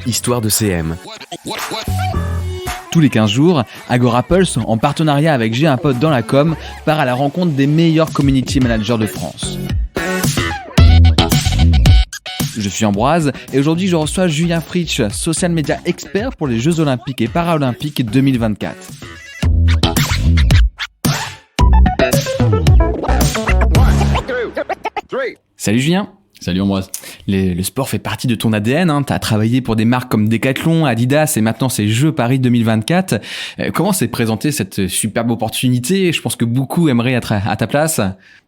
Histoire de CM. Tous les 15 jours, AgoraPulse, en partenariat avec J'ai un pote dans la com, part à la rencontre des meilleurs community managers de France. Je suis Ambroise et aujourd'hui je reçois Julien Fritsch, social media expert pour les Jeux Olympiques et Paralympiques 2024. Salut Julien. Salut Ambroise. Le sport fait partie de ton ADN, tu as travaillé pour des marques comme Decathlon, Adidas et maintenant ces Jeux Paris 2024. Comment s'est présentée cette superbe opportunité ? Je pense que beaucoup aimeraient être à ta place.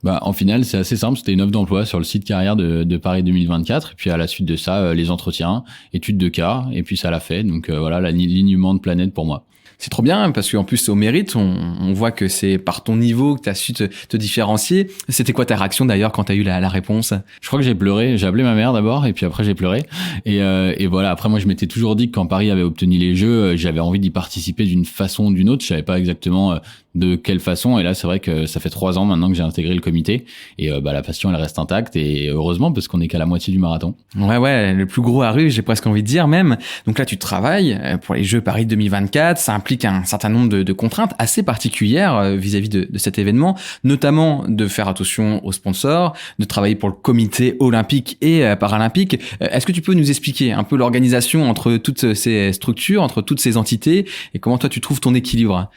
En finale, c'est assez simple, c'était une offre d'emploi sur le site carrière de Paris 2024. Et puis à la suite de ça, les entretiens, études de cas, et puis ça l'a fait. Donc voilà, l'alignement de planète pour moi. C'est trop bien parce qu'en plus c'est au mérite, on voit que c'est par ton niveau que tu as su te différencier. C'était quoi ta réaction d'ailleurs quand tu as eu la réponse ? Je crois que j'ai pleuré, j'ai appelé ma mère d'abord et puis après j'ai pleuré. Et voilà, après moi je m'étais toujours dit que quand Paris avait obtenu les Jeux, j'avais envie d'y participer d'une façon ou d'une autre, je savais pas exactement de quelle façon, et là c'est vrai que ça fait 3 ans maintenant que j'ai intégré le comité et la passion elle reste intacte et heureusement parce qu'on est qu'à la moitié du marathon. Ouais, le plus gros arrive, j'ai presque envie de dire même. Donc là tu travailles pour les Jeux Paris 2024, ça implique un certain nombre de contraintes assez particulières vis-à-vis de cet événement, notamment de faire attention aux sponsors, de travailler pour le comité olympique et paralympique. Est-ce que tu peux nous expliquer un peu l'organisation entre toutes ces structures, entre toutes ces entités et comment toi tu trouves ton équilibre ?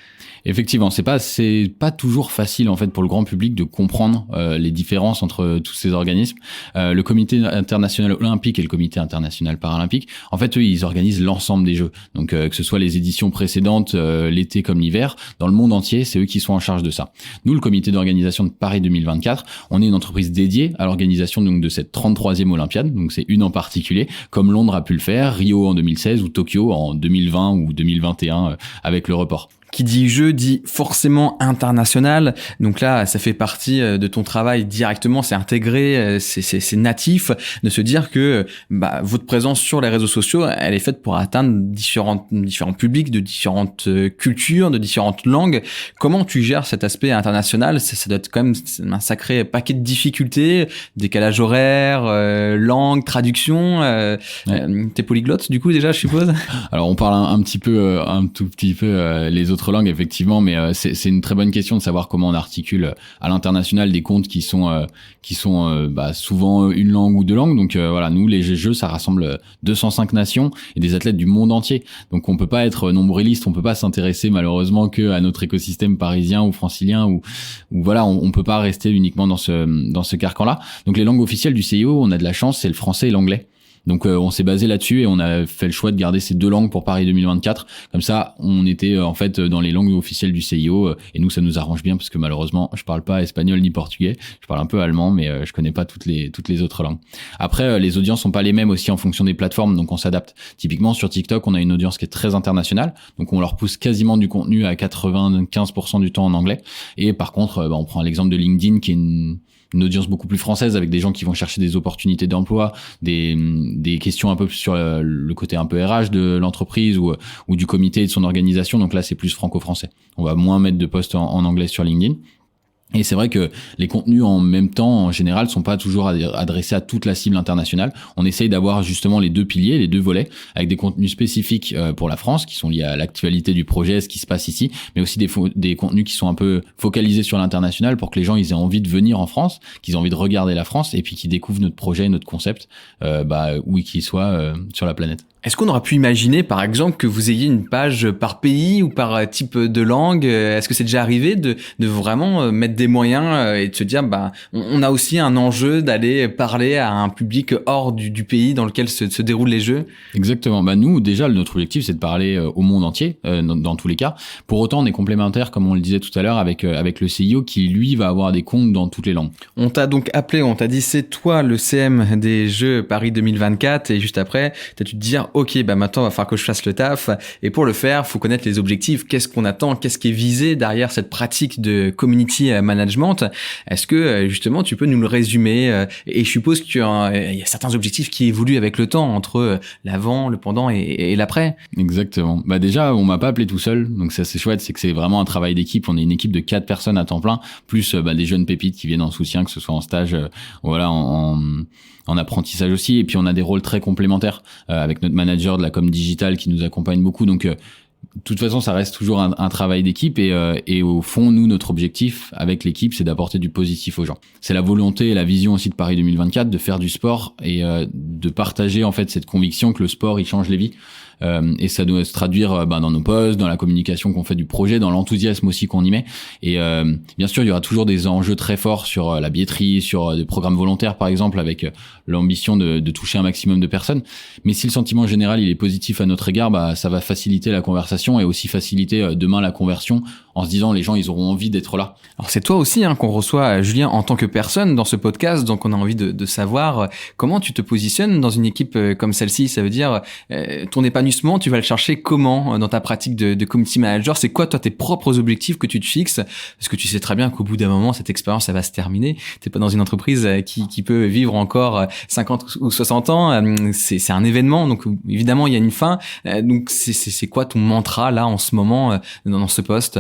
Effectivement, c'est pas toujours facile en fait pour le grand public de comprendre les différences entre tous ces organismes. Le comité international olympique et le comité international paralympique, en fait eux ils organisent l'ensemble des jeux. Donc que ce soit les éditions précédentes, l'été comme l'hiver, dans le monde entier, c'est eux qui sont en charge de ça. Nous, le comité d'organisation de Paris 2024, on est une entreprise dédiée à l'organisation donc de cette 33e Olympiade. Donc c'est une en particulier, comme Londres a pu le faire, Rio en 2016 ou Tokyo en 2020 ou 2021 avec le report. Qui dit jeu dit forcément international. Donc là, ça fait partie de ton travail directement, c'est intégré, c'est natif de se dire que votre présence sur les réseaux sociaux, elle est faite pour atteindre différents publics de différentes cultures, de différentes langues. Comment tu gères cet aspect international ? Ça doit être quand même un sacré paquet de difficultés, décalage horaire, langue, traduction. T'es polyglotte du coup déjà, je suppose ? Alors on parle un tout petit peu les autres langues effectivement, mais c'est une très bonne question de savoir comment on articule à l'international des comptes qui sont souvent une langue ou 2 langues. Donc voilà, nous les Jeux ça rassemble 205 nations et des athlètes du monde entier. Donc on peut pas être nombriliste, on peut pas s'intéresser malheureusement que à notre écosystème parisien ou francilien ou voilà, on peut pas rester uniquement dans ce carcan-là. Donc les langues officielles du CIO, on a de la chance, c'est le français et l'anglais. Donc on s'est basé là-dessus et on a fait le choix de garder ces 2 langues pour Paris 2024. Comme ça, on était en fait dans les langues officielles du CIO et nous ça nous arrange bien parce que malheureusement, je parle pas espagnol ni portugais. Je parle un peu allemand mais je connais pas toutes les autres langues. Après les audiences sont pas les mêmes aussi en fonction des plateformes, donc on s'adapte. Typiquement sur TikTok, on a une audience qui est très internationale. Donc on leur pousse quasiment du contenu à 95% du temps en anglais et par contre, on prend l'exemple de LinkedIn qui est une audience beaucoup plus française avec des gens qui vont chercher des opportunités d'emploi, des questions un peu plus sur le côté un peu RH de l'entreprise ou du comité et de son organisation. Donc là, c'est plus franco-français. On va moins mettre de posts en anglais sur LinkedIn. Et c'est vrai que les contenus en même temps, en général, sont pas toujours adressés à toute la cible internationale. On essaye d'avoir justement les 2 piliers, les 2 volets, avec des contenus spécifiques pour la France, qui sont liés à l'actualité du projet, ce qui se passe ici, mais aussi des contenus qui sont un peu focalisés sur l'international pour que les gens ils aient envie de venir en France, qu'ils aient envie de regarder la France et puis qu'ils découvrent notre projet, notre concept, où qu'ils soient sur la planète. Est-ce qu'on aurait pu imaginer, par exemple, que vous ayez une page par pays ou par type de langue ? Est-ce que c'est déjà arrivé de vraiment mettre des moyens et de se dire, on a aussi un enjeu d'aller parler à un public hors du pays dans lequel se déroulent les Jeux ? Exactement. Nous, déjà, notre objectif, c'est de parler au monde entier, dans tous les cas. Pour autant, on est complémentaire, comme on le disait tout à l'heure, avec le CIO qui, lui, va avoir des comptes dans toutes les langues. On t'a donc appelé, on t'a dit, c'est toi le CM des Jeux Paris 2024 et juste après, t'as dû te dire, ok, bah maintenant, il va falloir que je fasse le taf. Et pour le faire, faut connaître les objectifs. Qu'est-ce qu'on attend? Qu'est-ce qui est visé derrière cette pratique de community management? Est-ce que, justement, tu peux nous le résumer? Et je suppose qu'il y a certains objectifs qui évoluent avec le temps entre l'avant, le pendant et l'après. Exactement. Bah déjà, on m'a pas appelé tout seul, donc ça c'est chouette, c'est que c'est vraiment un travail d'équipe. On est une équipe de 4 personnes à temps plein, plus des jeunes pépites qui viennent en soutien, que ce soit en stage, voilà, en apprentissage aussi. Et puis on a des rôles très complémentaires avec notre manager de la com digitale qui nous accompagne beaucoup. Donc de toute façon, ça reste toujours un travail d'équipe et au fond, nous, notre objectif avec l'équipe, c'est d'apporter du positif aux gens. C'est la volonté et la vision aussi de Paris 2024 de faire du sport et de partager en fait cette conviction que le sport, il change les vies. Et ça doit se traduire dans nos posts, dans la communication qu'on fait du projet, dans l'enthousiasme aussi qu'on y met. Et bien sûr, il y aura toujours des enjeux très forts sur la billetterie, sur des programmes volontaires par exemple, avec l'ambition de toucher un maximum de personnes. Mais si le sentiment général il est positif à notre égard, ça va faciliter la conversation et aussi faciliter demain la conversion en se disant les gens ils auront envie d'être là. Alors c'est toi aussi qu'on reçoit, Julien, en tant que personne dans ce podcast, donc on a envie de savoir comment tu te positionnes dans une équipe comme celle-ci. Ça veut dire ton épanouissement, tu vas le chercher comment dans ta pratique de community manager? C'est quoi toi tes propres objectifs que tu te fixes? Parce que tu sais très bien qu'au bout d'un moment cette expérience ça va se terminer. T'es pas dans une entreprise qui peut vivre encore 50 ou 60 ans. C'est un événement, donc évidemment il y a une fin. Donc c'est quoi ton mantra là en ce moment dans ce poste?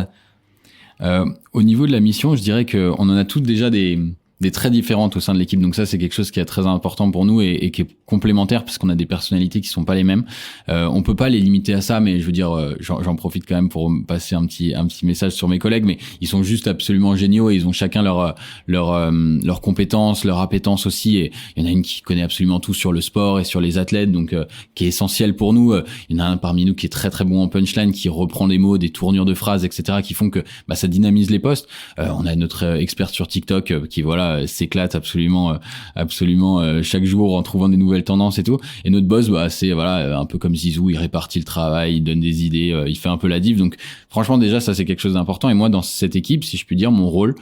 Au niveau de la mission, je dirais que on en a toutes déjà des traits différentes au sein de l'équipe. Donc ça, c'est quelque chose qui est très important pour nous et qui est complémentaire parce qu'on a des personnalités qui sont pas les mêmes. On peut pas les limiter à ça, mais je veux dire, j'en profite quand même pour passer un petit message sur mes collègues, mais ils sont juste absolument géniaux et ils ont chacun leurs compétences, leur appétence aussi. Et il y en a une qui connaît absolument tout sur le sport et sur les athlètes, donc qui est essentiel pour nous. Il y en a un parmi nous qui est très très bon en punchline, qui reprend des mots, des tournures de phrases, etc., qui font que ça dynamise les posts. On a notre expert sur TikTok qui s'éclate absolument chaque jour en trouvant des nouvelles tendances et tout. Et notre boss, c'est un peu comme Zizou, il répartit le travail, il donne des idées, il fait un peu la div. Donc franchement déjà ça c'est quelque chose d'important. Et moi dans cette équipe, si je puis dire, mon rôle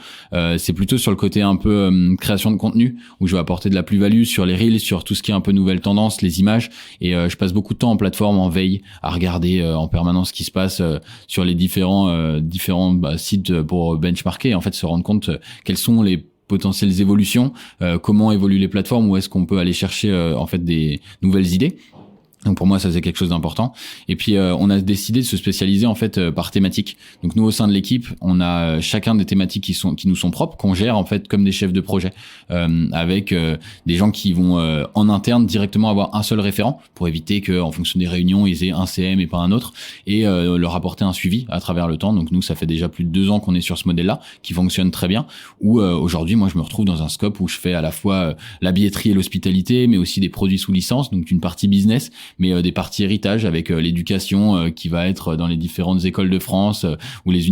c'est plutôt sur le côté un peu création de contenu où je vais apporter de la plus-value sur les reels, sur tout ce qui est un peu nouvelle tendance, les images. Et je passe beaucoup de temps en plateforme, en veille, à regarder en permanence ce qui se passe sur les différents sites pour benchmarker et en fait se rendre compte quels sont les potentielles évolutions, comment évoluent les plateformes, où est-ce qu'on peut aller chercher en fait des nouvelles idées. Donc pour moi ça c'est quelque chose d'important. Et puis on a décidé de se spécialiser en fait par thématique. Donc nous au sein de l'équipe on a chacun des thématiques qui nous sont propres, qu'on gère en fait comme des chefs de projet, avec des gens qui vont en interne directement avoir un seul référent pour éviter que en fonction des réunions ils aient un CM et pas un autre, et leur apporter un suivi à travers le temps. Donc nous ça fait déjà plus de 2 ans qu'on est sur ce modèle-là qui fonctionne très bien. Où aujourd'hui moi je me retrouve dans un scope où je fais à la fois la billetterie et l'hospitalité, mais aussi des produits sous licence, donc une partie business, mais des parties héritage avec l'éducation qui va être dans les différentes écoles de France ou les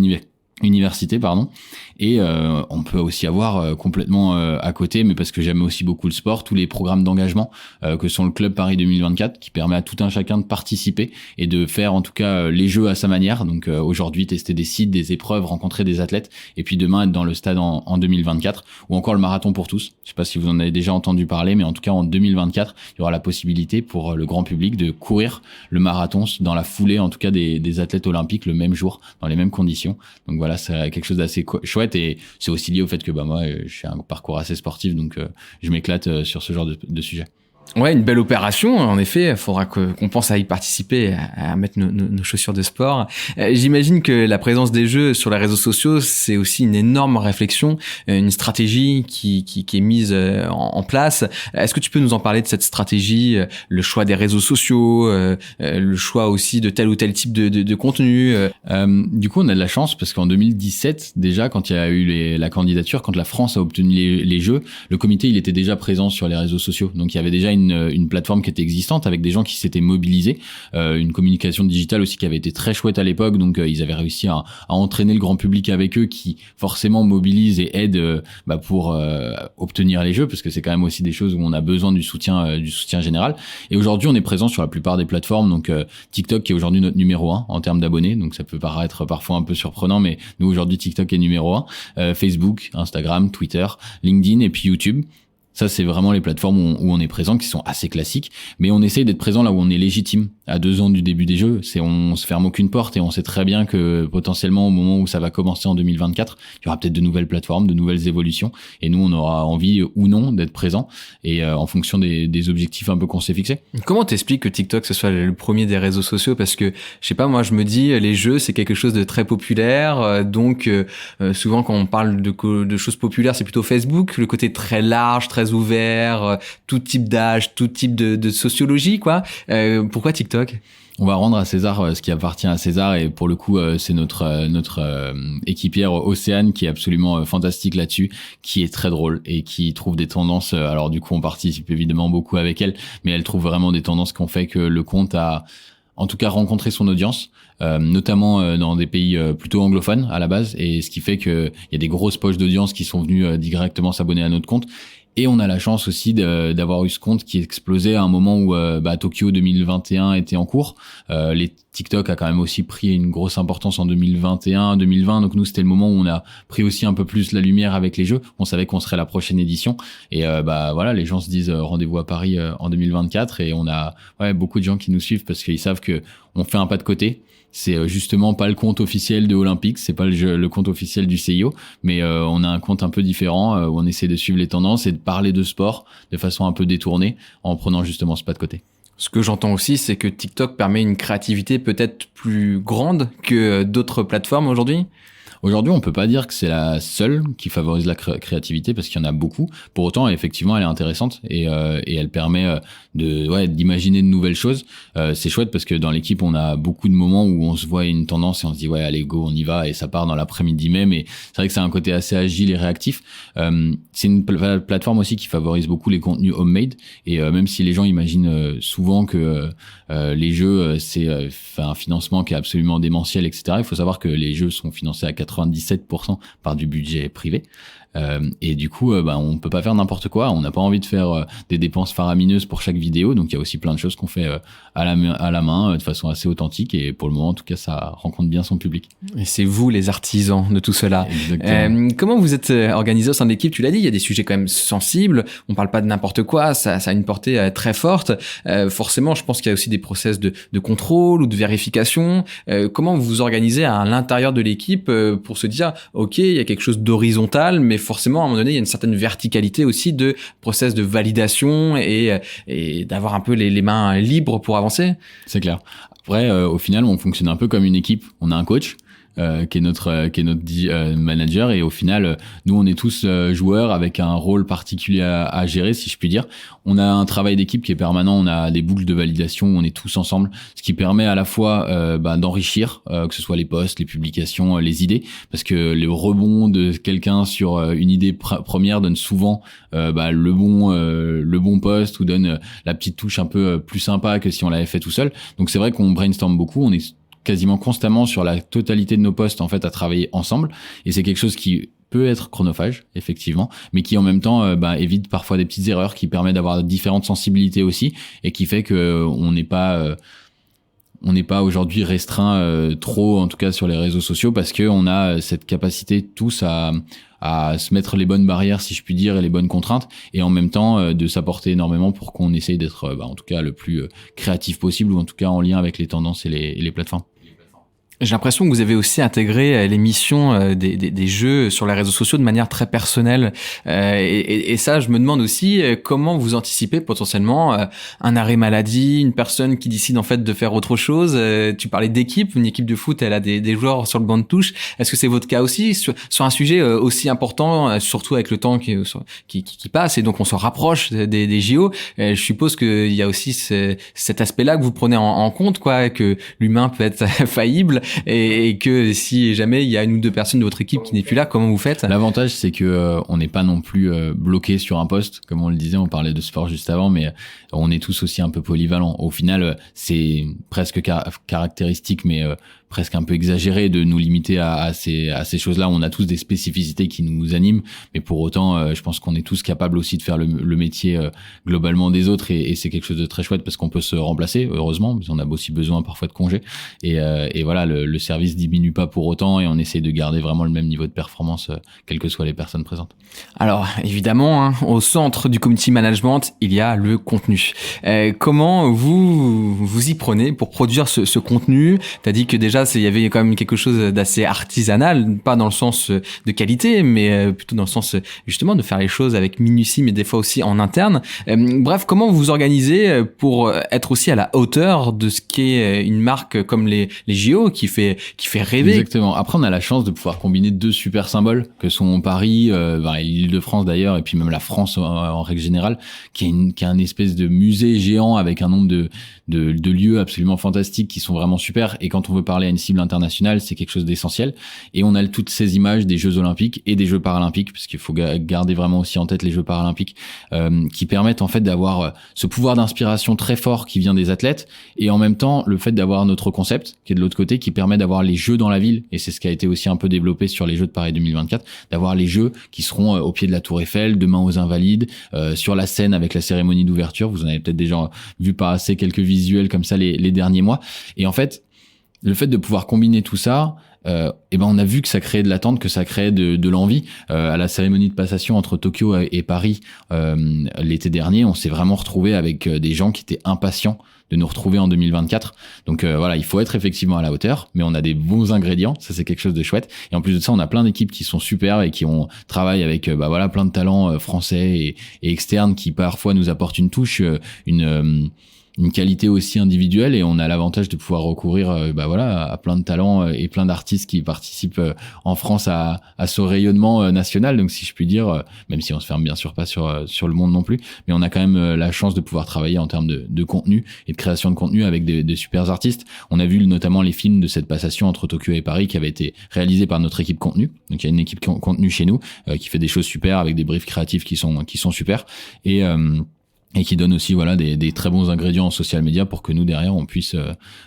universités, pardon. Et on peut aussi avoir complètement à côté, mais parce que j'aime aussi beaucoup le sport, tous les programmes d'engagement que sont le Club Paris 2024, qui permet à tout un chacun de participer et de faire en tout cas les jeux à sa manière. Donc aujourd'hui tester des sites, des épreuves, rencontrer des athlètes, et puis demain être dans le stade en 2024, ou encore le marathon pour tous. Je sais pas si vous en avez déjà entendu parler, mais en tout cas en 2024 il y aura la possibilité pour le grand public de courir le marathon dans la foulée en tout cas des athlètes olympiques le même jour, dans les mêmes conditions. Donc voilà, c'est quelque chose d'assez chouette, et c'est aussi lié au fait que moi j'ai un parcours assez sportif, donc je m'éclate sur ce genre de sujet. Ouais, une belle opération. En effet, il faudra qu'on pense à y participer, à mettre nos chaussures de sport. J'imagine que la présence des jeux sur les réseaux sociaux, c'est aussi une énorme réflexion, une stratégie qui est mise en place. Est-ce que tu peux nous en parler de cette stratégie, le choix des réseaux sociaux, le choix aussi de tel ou tel type de contenu? Du coup, on a de la chance parce qu'en 2017, déjà, quand il y a eu la candidature, quand la France a obtenu les jeux, le comité, il était déjà présent sur les réseaux sociaux. Donc, il y avait déjà une plateforme qui était existante avec des gens qui s'étaient mobilisés, une communication digitale aussi qui avait été très chouette à l'époque. Donc ils avaient réussi à entraîner le grand public avec eux, qui forcément mobilise et aide pour obtenir les jeux, parce que c'est quand même aussi des choses où on a besoin du soutien général. Et aujourd'hui on est présent sur la plupart des plateformes, donc TikTok qui est aujourd'hui notre numéro 1 en termes d'abonnés, donc ça peut paraître parfois un peu surprenant, mais nous aujourd'hui TikTok est numéro 1, Facebook, Instagram, Twitter, LinkedIn et puis YouTube. Ça, c'est vraiment les plateformes où on est présent, qui sont assez classiques. Mais on essaye d'être présent là où on est légitime. À 2 ans du début des jeux, on se ferme aucune porte et on sait très bien que potentiellement, au moment où ça va commencer en 2024, il y aura peut-être de nouvelles plateformes, de nouvelles évolutions. Et nous, on aura envie ou non d'être présent et en fonction des objectifs un peu qu'on s'est fixés. Comment t'expliques que TikTok, ce soit le premier des réseaux sociaux? Parce que, je sais pas, moi, je me dis, les jeux, c'est quelque chose de très populaire. Donc, souvent, quand on parle de choses populaires, c'est plutôt Facebook. Le côté très large, très ouvert, tout type d'âge, tout type de sociologie, quoi. Pourquoi TikTok? On va rendre à César ce qui appartient à César et pour le coup c'est notre équipière Océane qui est absolument fantastique là-dessus, qui est très drôle et qui trouve des tendances. Alors du coup on participe évidemment beaucoup avec elle, mais elle trouve vraiment des tendances qui ont fait que le compte a en tout cas rencontré son audience, notamment dans des pays plutôt anglophones à la base, et ce qui fait que il y a des grosses poches d'audience qui sont venues directement s'abonner à notre compte. Et on a la chance aussi d'avoir eu ce compte qui explosait à un moment où Tokyo 2021 était en cours. Les TikTok a quand même aussi pris une grosse importance en 2021, 2020. Donc nous, c'était le moment où on a pris aussi un peu plus la lumière avec les jeux. On savait qu'on serait la prochaine édition. Et voilà, les gens se disent rendez-vous à Paris en 2024. Et on a beaucoup de gens qui nous suivent parce qu'ils savent que on fait un pas de côté. C'est justement pas le compte officiel de Olympique, c'est pas le compte officiel du CIO, mais on a un compte un peu différent où on essaie de suivre les tendances et de parler de sport de façon un peu détournée en prenant justement ce pas de côté. Ce que j'entends aussi, c'est que TikTok permet une créativité peut-être plus grande que d'autres plateformes aujourd'hui. Aujourd'hui, on peut pas dire que c'est la seule qui favorise la créativité parce qu'il y en a beaucoup. Pour autant, effectivement, elle est intéressante et elle permet d'imaginer de nouvelles choses. C'est chouette parce que dans l'équipe, on a beaucoup de moments où on se voit une tendance et on se dit allez go, on y va et ça part dans l'après-midi même. Et c'est vrai que c'est un côté assez agile et réactif. C'est une plateforme aussi qui favorise beaucoup les contenus homemade et même si les gens imaginent souvent que les jeux c'est un financement qui est absolument démentiel, etc. Il faut savoir que les jeux sont financés à 97% par du budget privé. Et du coup, on peut pas faire n'importe quoi. On n'a pas envie de faire des dépenses faramineuses pour chaque vidéo. Donc, il y a aussi plein de choses qu'on fait à la main, de façon assez authentique. Et pour le moment, en tout cas, ça rencontre bien son public. Et c'est vous, les artisans de tout cela. Comment vous êtes organisé au sein de l'équipe? Tu l'as dit, il y a des sujets quand même sensibles. On parle pas de n'importe quoi. Ça a une portée très forte. Forcément, je pense qu'il y a aussi des process de contrôle ou de vérification. Comment vous vous organisez à l'intérieur de l'équipe pour se dire, OK, il y a quelque chose d'horizontal, mais forcément, à un moment donné, il y a une certaine verticalité aussi de process de validation et d'avoir un peu les mains libres pour avancer. C'est clair. Après, au final, on fonctionne un peu comme une équipe. On a un coach qui est notre manager et au final nous on est tous joueurs avec un rôle particulier à gérer, si je puis dire. On a un travail d'équipe qui est permanent, on a des boucles de validation où on est tous ensemble, ce qui permet à la fois d'enrichir que ce soit les posts, les publications, les idées, parce que le rebond de quelqu'un sur une idée première donne souvent le bon post ou donne la petite touche un peu plus sympa que si on l'avait fait tout seul. Donc c'est vrai qu'on brainstorm beaucoup, on est quasiment constamment sur la totalité de nos posts en fait à travailler ensemble et c'est quelque chose qui peut être chronophage effectivement mais qui en même temps évite parfois des petites erreurs, qui permet d'avoir différentes sensibilités aussi et qui fait que on n'est pas aujourd'hui restreint trop en tout cas sur les réseaux sociaux parce que on a cette capacité tous à se mettre les bonnes barrières si je puis dire et les bonnes contraintes et en même temps de s'apporter énormément pour qu'on essaye d'être en tout cas le plus créatif possible ou en tout cas en lien avec les tendances et les plateformes. J'ai l'impression que vous avez aussi intégré les missions des jeux sur les réseaux sociaux de manière très personnelle. Et ça, je me demande aussi comment vous anticipez potentiellement un arrêt maladie, une personne qui décide en fait de faire autre chose. Tu parlais d'équipe, une équipe de foot, elle a des joueurs sur le banc de touche. Est-ce que c'est votre cas aussi sur un sujet aussi important, surtout avec le temps qui passe et donc on se rapproche des JO. Je suppose qu'il y a aussi cet aspect-là que vous prenez en compte, quoi, que l'humain peut être faillible. Et que si jamais il y a une ou deux personnes de votre équipe qui n'est plus là, comment vous faites? L'avantage, c'est que on n'est pas non plus bloqué sur un poste, comme on le disait, on parlait de sport juste avant, mais on est tous aussi un peu polyvalents. Au final, c'est presque caractéristique, mais presque un peu exagéré de nous limiter à ces choses-là. On a tous des spécificités qui nous animent, mais pour autant, je pense qu'on est tous capables aussi de faire le métier globalement des autres, et c'est quelque chose de très chouette parce qu'on peut se remplacer, heureusement, parce qu'on a aussi besoin parfois de congés. Et voilà, le service diminue pas pour autant et on essaie de garder vraiment le même niveau de performance, quelles que soient les personnes présentes. Alors évidemment, hein, au centre du community management, il y a le contenu. Comment vous y prenez pour produire ce contenu? T'as dit que déjà il y avait quand même quelque chose d'assez artisanal, pas dans le sens de qualité, mais plutôt dans le sens justement de faire les choses avec minutie, mais des fois aussi en interne. Bref, comment vous vous organisez pour être aussi à la hauteur de ce qu'est une marque comme les JO qui fait rêver? Exactement. Après, on a la chance de pouvoir combiner deux super symboles que sont Paris, l'Île-de-France d'ailleurs, et puis même la France en règle générale, qui est un espèce de musée géant avec un nombre de lieux absolument fantastiques qui sont vraiment super. Et quand on veut parler à une cible internationale, c'est quelque chose d'essentiel. Et on a toutes ces images des Jeux Olympiques et des Jeux Paralympiques, parce qu'il faut garder vraiment aussi en tête les Jeux Paralympiques, qui permettent en fait d'avoir ce pouvoir d'inspiration très fort qui vient des athlètes, et en même temps le fait d'avoir notre concept qui est de l'autre côté, qui permet d'avoir les Jeux dans la ville, et c'est ce qui a été aussi un peu développé sur les Jeux de Paris 2024, d'avoir les Jeux qui seront au pied de la Tour Eiffel, demain aux Invalides, sur la scène avec la cérémonie d'ouverture. Vous en avez peut-être déjà vu passer quelques visuels comme ça les derniers mois. Et en fait, le fait de pouvoir combiner tout ça, on a vu que ça créait de l'attente, que ça créait de l'envie. À la cérémonie de passation entre Tokyo et Paris l'été dernier, on s'est vraiment retrouvé avec des gens qui étaient impatients de nous retrouver en 2024. Donc il faut être effectivement à la hauteur, mais on a des bons ingrédients, ça c'est quelque chose de chouette. Et en plus de ça, on a plein d'équipes qui sont super et qui travaillent avec plein de talents français et externes qui parfois nous apportent une touche, une qualité aussi individuelle, et on a l'avantage de pouvoir recourir à plein de talents et plein d'artistes qui participent en France à ce rayonnement national. Donc si je puis dire, même si on se ferme bien sûr pas sur le monde non plus, mais on a quand même la chance de pouvoir travailler en termes de contenu et de création de contenu avec des super artistes. On a vu notamment les films de cette passation entre Tokyo et Paris qui avaient été réalisés par notre équipe contenu. Donc il y a une équipe contenu chez nous qui fait des choses super avec des briefs créatifs qui sont super, et qui donne aussi des très bons ingrédients en social media pour que nous derrière on puisse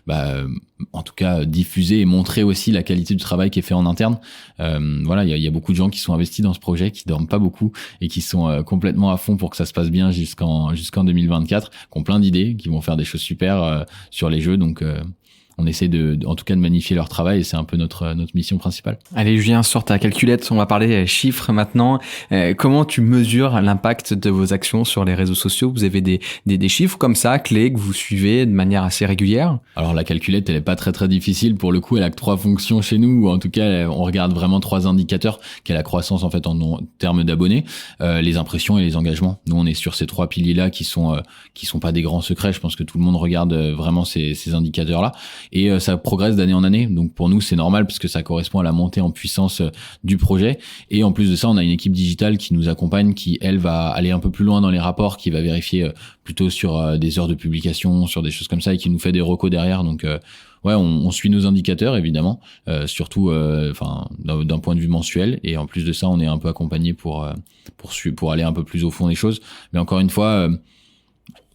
en tout cas diffuser et montrer aussi la qualité du travail qui est fait en interne. Il y a beaucoup de gens qui sont investis dans ce projet, qui dorment pas beaucoup et qui sont complètement à fond pour que ça se passe bien jusqu'en 2024, qui ont plein d'idées, qui vont faire des choses super sur les jeux. Donc on essaie en tout cas de magnifier leur travail, et c'est un peu notre mission principale. Allez Julien, sors ta calculette, on va parler chiffres maintenant. Comment tu mesures l'impact de vos actions sur les réseaux sociaux? Vous avez des chiffres comme ça, clés, que vous suivez de manière assez régulière? Alors la calculette, elle est pas très très difficile. Pour le coup, elle a que 3 fonctions chez nous, ou en tout cas, on regarde vraiment 3 indicateurs, qui est la croissance en fait en termes d'abonnés, les impressions et les engagements. Nous, on est sur ces 3 piliers-là qui sont pas des grands secrets. Je pense que tout le monde regarde vraiment ces indicateurs-là. Et ça progresse d'année en année. Donc pour nous, c'est normal parce que ça correspond à la montée en puissance du projet. Et en plus de ça, on a une équipe digitale qui nous accompagne, qui, elle, va aller un peu plus loin dans les rapports, qui va vérifier plutôt sur des heures de publication, sur des choses comme ça, et qui nous fait des recos derrière. Donc on suit nos indicateurs, évidemment, surtout d'un point de vue mensuel. Et en plus de ça, on est un peu accompagné pour aller un peu plus au fond des choses. Mais encore une fois...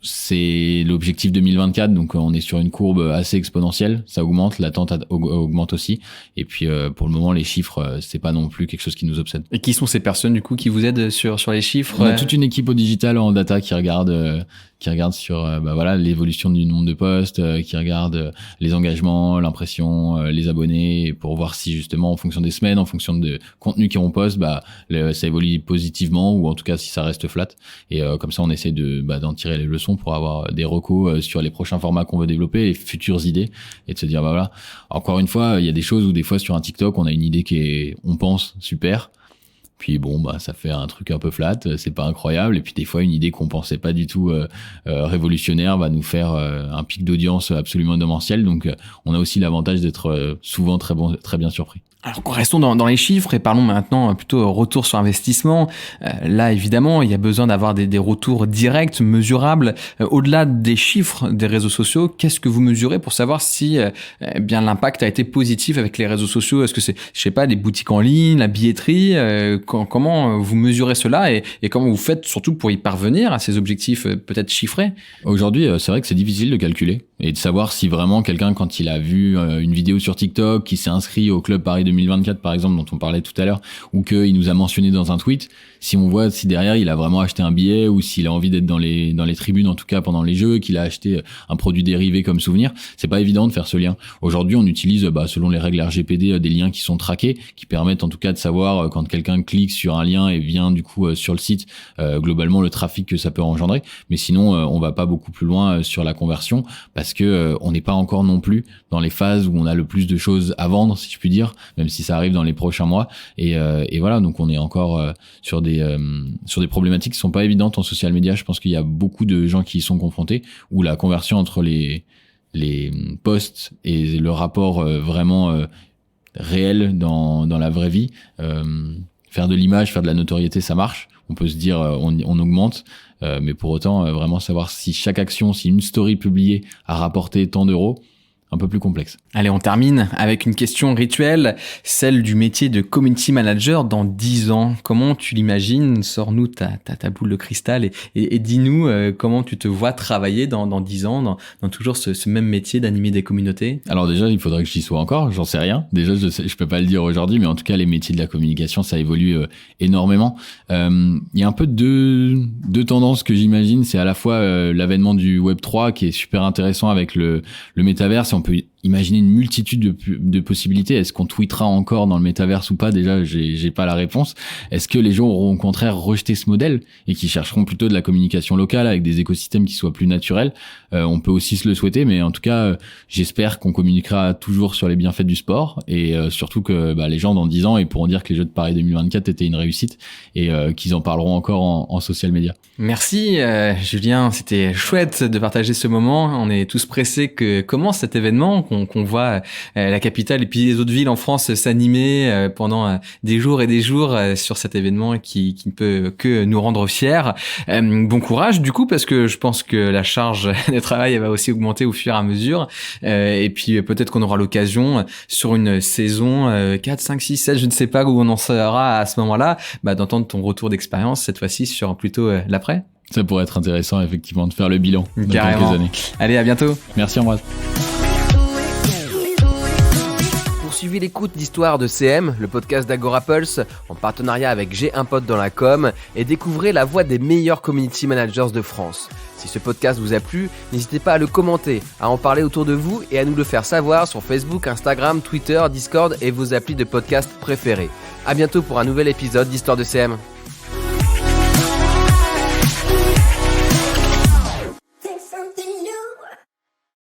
c'est l'objectif 2024, donc on est sur une courbe assez exponentielle, ça augmente, l'attente augmente aussi, et puis pour le moment les chiffres c'est pas non plus quelque chose qui nous obsède. Et qui sont ces personnes du coup qui vous aident sur les chiffres? On a toute une équipe au digital, en data, qui regarde sur l'évolution du nombre de posts, qui regarde les engagements, l'impression, les abonnés, pour voir si justement en fonction des semaines, en fonction de contenu qu'on poste, ça évolue positivement, ou en tout cas si ça reste flat, et comme ça on essaie d'en tirer les leçons pour avoir des recos sur les prochains formats qu'on veut développer, les futures idées, et de se dire encore une fois, il y a des choses où des fois sur un TikTok on a une idée on pense super, puis ça fait un truc un peu flat, c'est pas incroyable, et puis des fois une idée qu'on pensait pas du tout révolutionnaire va nous faire un pic d'audience absolument démentiel. Donc on a aussi l'avantage d'être souvent très bien surpris. Alors restons dans les chiffres et parlons maintenant plutôt retour sur investissement. Là évidemment il y a besoin d'avoir des retours directs, mesurables. Au-delà des chiffres des réseaux sociaux, qu'est-ce que vous mesurez pour savoir si bien l'impact a été positif avec les réseaux sociaux? Est-ce que c'est, je sais pas, des boutiques en ligne, la billetterie? Comment vous mesurez cela et comment vous faites surtout pour y parvenir à ces objectifs peut-être chiffrés? Aujourd'hui c'est vrai que c'est difficile de calculer, et de savoir si vraiment quelqu'un, quand il a vu une vidéo sur TikTok, qui s'est inscrit au Club Paris 2024 par exemple, dont on parlait tout à l'heure, ou qu'il nous a mentionné dans un tweet, si on voit si derrière il a vraiment acheté un billet, ou s'il a envie d'être dans les tribunes en tout cas pendant les jeux, qu'il a acheté un produit dérivé comme souvenir, c'est pas évident de faire ce lien. Aujourd'hui on utilise selon les règles RGPD des liens qui sont traqués, qui permettent en tout cas de savoir quand quelqu'un clique sur un lien et vient du coup sur le site, globalement le trafic que ça peut engendrer. Mais sinon on va pas beaucoup plus loin sur la conversion, parce que on n'est pas encore non plus dans les phases où on a le plus de choses à vendre, si je puis dire, même si ça arrive dans les prochains mois. Et voilà, donc on est encore sur des problématiques qui sont pas évidentes en social media. Je pense qu'il y a beaucoup de gens qui y sont confrontés, où la conversion entre les posts et le rapport vraiment réel dans la vraie vie, faire de l'image, faire de la notoriété, ça marche. On peut se dire on augmente, mais pour autant vraiment savoir si chaque action, si une story publiée a rapporté tant d'euros, un peu plus complexe. Allez, on termine avec une question rituelle, celle du métier de community manager dans 10 ans. Comment tu l'imagines? Sors-nous ta boule de cristal et dis-nous comment tu te vois travailler dans 10 ans, dans toujours ce même métier d'animer des communautés. Alors déjà, il faudrait que j'y sois encore, j'en sais rien. Déjà, je peux pas le dire aujourd'hui, mais en tout cas, les métiers de la communication, ça évolue énormément. Il y a un peu deux tendances que j'imagine. C'est à la fois l'avènement du Web3 qui est super intéressant avec le métaverse. On peut imaginer une multitude de possibilités. Est-ce qu'on tweetera encore dans le métaverse ou pas? Déjà, j'ai pas la réponse. Est-ce que les gens auront au contraire rejeté ce modèle et qui chercheront plutôt de la communication locale avec des écosystèmes qui soient plus naturels? On peut aussi se le souhaiter, mais en tout cas, j'espère qu'on communiquera toujours sur les bienfaits du sport et surtout que les gens dans 10 ans ils pourront dire que les Jeux de Paris 2024 étaient une réussite et qu'ils en parleront encore en social media. Merci Julien, c'était chouette de partager ce moment. On est tous pressés que commence cet événement, qu'on voit la capitale et puis les autres villes en France s'animer pendant des jours et des jours sur cet événement qui ne peut que nous rendre fiers. Bon courage du coup, parce que je pense que la charge de travail elle va aussi augmenter au fur et à mesure. Et puis peut-être qu'on aura l'occasion sur une saison 4, 5, 6, 7, je ne sais pas où on en sera à ce moment-là, d'entendre ton retour d'expérience cette fois-ci sur plutôt l'après. Ça pourrait être intéressant effectivement de faire le bilan dans Carrément. quelques années. Allez, à bientôt. Merci Ambroise. Suivez l'écoute d'Histoire de CM, le podcast d'Agora Pulse, en partenariat avec J'ai un pote dans la com, et découvrez la voix des meilleurs community managers de France. Si ce podcast vous a plu, n'hésitez pas à le commenter, à en parler autour de vous et à nous le faire savoir sur Facebook, Instagram, Twitter, Discord et vos applis de podcast préférés. À bientôt pour un nouvel épisode d'Histoire de CM.